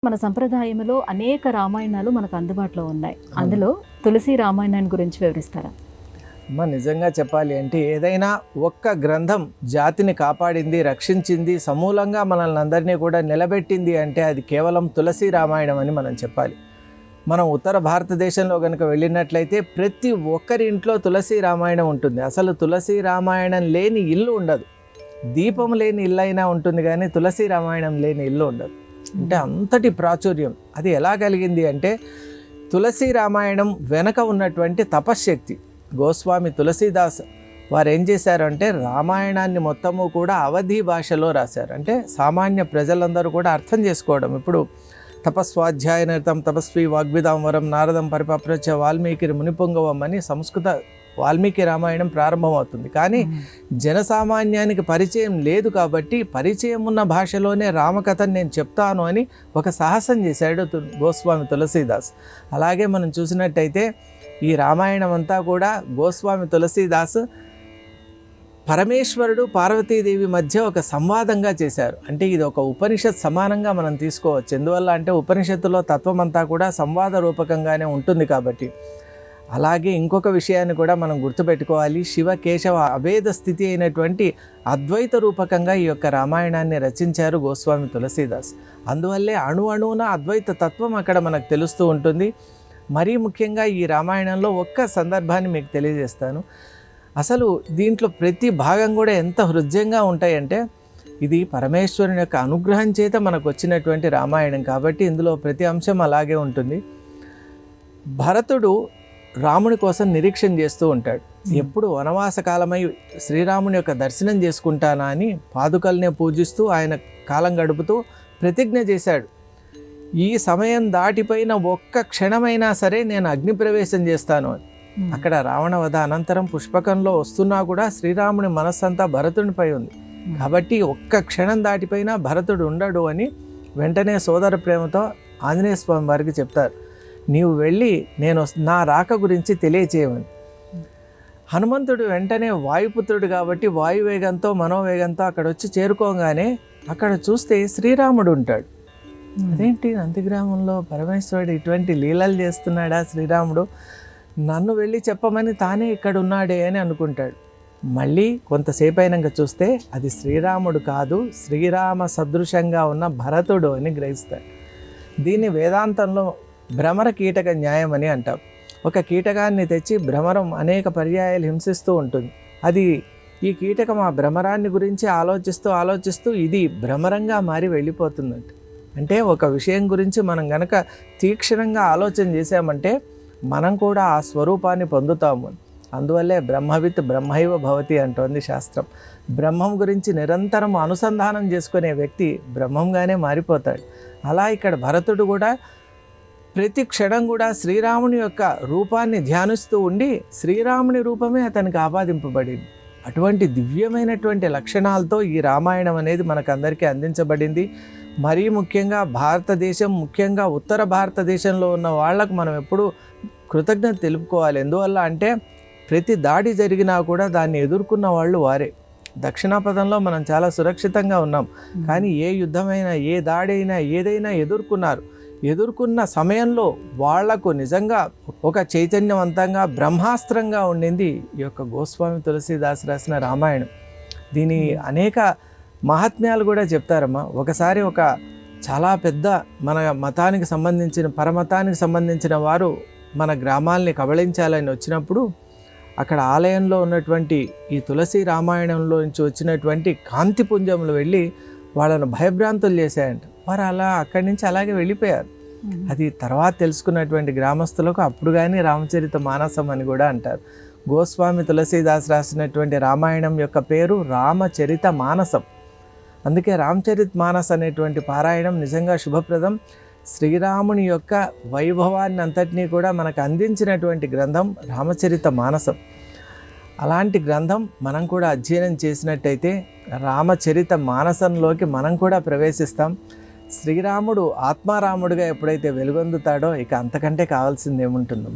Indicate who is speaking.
Speaker 1: మన సంప్రదాయంలో అనేక రామాయణాలు మనకు అందుబాటులో ఉన్నాయి. అందులో తులసి రామాయణాన్ని గురించి వివరిస్తారా?
Speaker 2: నిజంగా చెప్పాలి అంటే ఏదైనా ఒక్క గ్రంథం జాతిని కాపాడింది, రక్షించింది, సమూలంగా మనల్ని అందరినీ కూడా నిలబెట్టింది అంటే అది కేవలం తులసి రామాయణం అని మనం చెప్పాలి. మనం ఉత్తర భారతదేశంలో కనుక వెళ్ళినట్లయితే ప్రతి ఒక్కరి ఇంట్లో తులసి రామాయణం ఉంటుంది. అసలు తులసి రామాయణం లేని ఇల్లు ఉండదు. దీపం లేని ఇల్లు అయినా ఉంటుంది కానీ తులసి రామాయణం లేని ఇల్లు ఉండదు. అంటే అంతటి ప్రాచుర్యం అది ఎలా కలిగింది అంటే తులసి రామాయణం వెనక ఉన్నటువంటి తపశ్శక్తి. గోస్వామి తులసీదాస్ వారు ఏం చేశారంటే రామాయణాన్ని మొత్తము కూడా అవధి భాషలో రాశారు. అంటే సామాన్య ప్రజలందరూ కూడా అర్థం చేసుకోవడం. ఇప్పుడు తపస్వాధ్యాయనిరతం తపస్వి వాగ్విదాం వరం నారదం పరిపప్రచ వాల్మీకి మునిపుంగవం అని సంస్కృత వాల్మీకి రామాయణం ప్రారంభమవుతుంది. కానీ జనసామాన్యానికి పరిచయం లేదు కాబట్టి పరిచయం ఉన్న భాషలోనే రామకథను నేను చెప్తాను అని ఒక సాహసం చేశాడు గోస్వామి తులసీదాస్. అలాగే మనం చూసినట్టయితే ఈ రామాయణం అంతా కూడా గోస్వామి తులసీదాస్ పరమేశ్వరుడు పార్వతీదేవి మధ్య ఒక సంవాదంగా చేశారు. అంటే ఇది ఒక ఉపనిషత్ సమానంగా మనం తీసుకోవచ్చు. ఎందువల్ల అంటే ఉపనిషత్తులో తత్వం అంతా కూడా సంవాద రూపకంగానే ఉంటుంది కాబట్టి. అలాగే ఇంకొక విషయాన్ని కూడా మనం గుర్తుపెట్టుకోవాలి. శివ కేశవ అభేద స్థితి అయినటువంటి అద్వైత రూపకంగా ఈ యొక్క రామాయణాన్ని రచించారు గోస్వామి తులసీదాస్. అందువల్లే అణువున అద్వైత తత్వం అక్కడ మనకు తెలుస్తూ ఉంటుంది. మరీ ముఖ్యంగా ఈ రామాయణంలో ఒక్క సందర్భాన్ని మీకు తెలియజేస్తాను. అసలు దీంట్లో ప్రతి భాగం కూడా ఎంత హృదయంగా ఉంటాయంటే ఇది పరమేశ్వరుని యొక్క అనుగ్రహం చేత మనకు వచ్చినటువంటి రామాయణం కాబట్టి ఇందులో ప్రతి అంశం అలాగే ఉంటుంది. భరతుడు రాముని కోసం నిరీక్షణ చేస్తూ ఉంటాడు. ఎప్పుడు వనవాస కాలమై శ్రీరాముని యొక్క దర్శనం చేసుకుంటానా అని పాదుకల్నే పూజిస్తూ ఆయన కాలం గడుపుతూ ప్రతిజ్ఞ చేశాడు. ఈ సమయం దాటిపోయిన ఒక్క క్షణమైనా సరే నేను అగ్ని ప్రవేశం చేస్తాను అని. అక్కడ రావణ వధ అనంతరం పుష్పకంలో వస్తున్నా కూడా శ్రీరాముని మనస్సంతా భరతునిపై ఉంది కాబట్టి ఒక్క క్షణం దాటిపోయినా భరతుడు ఉండడు అని వెంటనే సోదర ప్రేమతో ఆంజనేయ స్వామి వారికి చెప్తారు, నీవు వెళ్ళి నేను నా రాక గురించి తెలియచేయమని. హనుమంతుడు వెంటనే వాయుపుత్రుడు కాబట్టి వాయువేగంతో మనోవేగంతో అక్కడ వచ్చి చేరుకోగానే అక్కడ చూస్తే శ్రీరాముడు ఉంటాడు. అదేంటి నందిగ్రామంలో పరమేశ్వరుడు ఇటువంటి లీలలు చేస్తున్నాడా శ్రీరాముడు, నన్ను వెళ్ళి చెప్పమని తానే ఇక్కడ ఉన్నాడే అని అనుకుంటాడు. మళ్ళీ కొంతసేపు అయినాక చూస్తే అది శ్రీరాముడు కాదు, శ్రీరామ సదృశంగా ఉన్న భరతుడు అని గ్రహిస్తాడు. దీన్ని వేదాంతంలో భ్రమర కీటక న్యాయం అని అంటాం. ఒక కీటకాన్ని తెచ్చి భ్రమరం అనేక పర్యాయాలు హింసిస్తూ ఉంటుంది. అది ఈ కీటకం ఆ భ్రమరాన్ని గురించి ఆలోచిస్తూ ఇది భ్రమరంగా మారి వెళ్ళిపోతుందంట. అంటే ఒక విషయం గురించి మనం గనక తీక్షణంగా ఆలోచన చేసామంటే మనం కూడా ఆ స్వరూపాన్ని పొందుతాము. అందువల్లే బ్రహ్మవిత్ బ్రహ్మైవ భవతి అంటోంది శాస్త్రం. బ్రహ్మం గురించి నిరంతరం అనుసంధానం చేసుకునే వ్యక్తి బ్రహ్మంగానే మారిపోతాడు. అలా ఇక్కడ భరతుడు కూడా ప్రతి క్షణం కూడా శ్రీరాముని యొక్క రూపాన్ని ధ్యానిస్తూ ఉండి శ్రీరాముని రూపమే అతనికి ఆపాదింపబడింది. అటువంటి దివ్యమైనటువంటి లక్షణాలతో ఈ రామాయణం అనేది మనకు అందరికీ అందించబడింది. మరీ ముఖ్యంగా భారతదేశం, ముఖ్యంగా ఉత్తర భారతదేశంలో ఉన్న వాళ్ళకు మనం ఎప్పుడూ కృతజ్ఞత తెలుపుకోవాలి. ఎందువల్ల అంటే ప్రతి దాడి జరిగినా కూడా దాన్ని ఎదుర్కొన్న వాళ్ళు వారే. దక్షిణాపథంలో మనం చాలా సురక్షితంగా ఉన్నాం, కానీ ఏ యుద్ధమైనా ఏ దాడి అయినా ఏదైనా ఎదుర్కొన్న సమయంలో వాళ్లకు నిజంగా ఒక చైతన్యవంతంగా బ్రహ్మాస్త్రంగా ఉండింది ఈ యొక్క గోస్వామి తులసీదాస్ రాసిన రామాయణం. దీని అనేక మహాత్మ్యాలు కూడా చెప్తారమ్మా. ఒకసారి ఒక చాలా పెద్ద మన మతానికి సంబంధించిన పరమతానికి సంబంధించిన వారు మన గ్రామాల్ని కబళించాలని వచ్చినప్పుడు అక్కడ ఆలయంలో ఉన్నటువంటి ఈ తులసి రామాయణంలో నుంచి వచ్చినటువంటి కాంతిపుంజములు వెళ్ళి వాళ్ళను భయభ్రాంతులు చేశాయంట. వారు అక్కడి నుంచి అలాగే వెళ్ళిపోయారు. అది తర్వాత తెలుసుకున్నటువంటి గ్రామస్తులకు అప్పుడు కానీ రామచరిత మానసం అని కూడా అంటారు. గోస్వామి తులసీదాస్ రాసినటువంటి రామాయణం యొక్క పేరు రామచరిత మానసం. అందుకే రామచరిత మానస్ అనేటువంటి పారాయణం నిజంగా శుభప్రదం. శ్రీరాముని యొక్క వైభవాన్ని అంతటినీ కూడా మనకు అందించినటువంటి గ్రంథం రామచరిత మానసం. అలాంటి గ్రంథం మనం కూడా అధ్యయనం చేసినట్టయితే రామచరిత మానసంలోకి మనం కూడా ప్రవేశిస్తాం. శ్రీరాముడు ఆత్మారాముడిగా ఎప్పుడైతే వెలుగొందుతాడో ఇక అంతకంటే కావాల్సింది ఏముంటుందో.